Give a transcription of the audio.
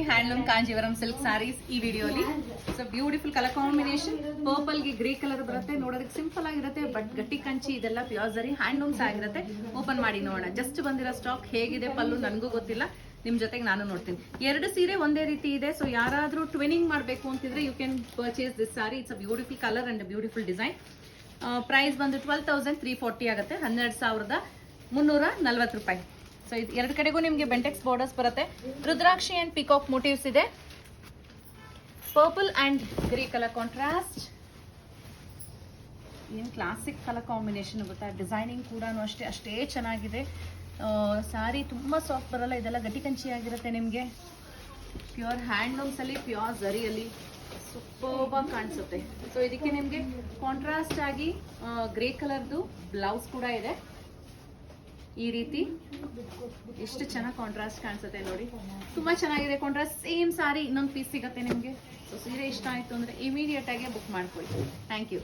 Handloom Kanjeevaram silk sarees ಈ ವಿಡಿಯೋಲಿ so beautiful colour combination purple ಗೆ ಗ್ರೇ ಕಲರ್ ಬರುತ್ತೆ. ನೋಡೋದಕ್ಕೆ ಸಿಂಪಲ್ ಆಗಿರುತ್ತೆ, ಬಟ್ ಗಟ್ಟಿ ಕಂಚಿ ಇದೆಲ್ಲ ಪ್ಯೂರ್ ಜರಿ ಹ್ಯಾಂಡ್ಲೂಮ್ಸ್ ಆಗಿರುತ್ತೆ. ಓಪನ್ ಮಾಡಿ ನೋಡೋಣ. ಜಸ್ಟ್ ಬಂದಿರೋ ಸ್ಟಾಕ್ ಹೇಗಿದೆ ಪಲ್ಲು ನನಗೂ ಗೊತ್ತಿಲ್ಲ, ನಿಮ್ ಜೊತೆಗೆ ನಾನು ನೋಡ್ತೀನಿ. ಎರಡು ಸೀರೆ ಒಂದೇ ರೀತಿ ಇದೆ. ಸೊ ಯಾರಾದ್ರೂ ಟ್ವಿನಿಂಗ್ ಮಾಡಬೇಕು ಅಂತಿದ್ರೆ you can purchase this sari. It's a beautiful colour and beautiful design. Price ಬಂದು 12,340 ಆಗುತ್ತೆ, 12,340 ರೂಪಾಯಿ. ಸೊ ಇದು ಎರಡು ಕಡೆಗೂ ನಿಮಗೆ ಬೆಂಟೆಕ್ಸ್ ಬಾರ್ಡರ್ಸ್ ಬರುತ್ತೆ. ರುದ್ರಾಕ್ಷಿ ಅಂಡ್ ಪಿಕಾಕ್ ಮೋಟಿವ್ಸ್ ಇದೆ. Purple and grey colour contrast. ಏನು ಕ್ಲಾಸಿಕ್ ಕಲರ್ ಕಾಂಬಿನೇಷನ್ ಗೊತ್ತಾ. ಡಿಸೈನಿಂಗ್ ಕೂಡ ಅಷ್ಟೇ ಚೆನ್ನಾಗಿದೆ. ಸಾರಿ ತುಂಬಾ ಸಾಫ್ಟ್ ಬರಲ್ಲ, ಇದೆಲ್ಲ ಗಟ್ಟಿ ಕಂಚಿ ಆಗಿರುತ್ತೆ. ನಿಮಗೆ ಪ್ಯೂರ್ ಹ್ಯಾಂಡ್ಲೂಮ್ಸ್ ಅಲ್ಲಿ ಪ್ಯೂರ್ ಜರಿಯಲ್ಲಿ ಸೂಪರ್ಬ್ ಆಗಿ ಕಾಣಿಸುತ್ತೆ. ಸೊ ಇದಕ್ಕೆ ನಿಮಗೆ ಕಾಂಟ್ರಾಸ್ಟ್ ಆಗಿ ಗ್ರೇ ಕಲರ್ದು ಬ್ಲೌಸ್ ಕೂಡ ಇದೆ. ಈ ರೀತಿ ಎಷ್ಟು ಚೆನ್ನಾಗಿ ಕಾಂಟ್ರಾಸ್ಟ್ ಕಾಣಿಸುತ್ತೆ ನೋಡಿ, ತುಂಬಾ ಚೆನ್ನಾಗಿದೆ ಕಾಂಟ್ರಾಸ್ಟ್. ಸೇಮ್ ಸಾರಿ ಇನ್ನೊಂದು ಪೀಸ್ ಸಿಗುತ್ತೆ ನಿಮಗೆ. ಸೊ ಸೀರೆ ಇಷ್ಟ ಆಯ್ತು ಅಂದ್ರೆ ಇಮಿಡಿಯೇಟ್ ಆಗಿ ಬುಕ್ ಮಾಡ್ಕೊಳ್ಳಿ. Thank you.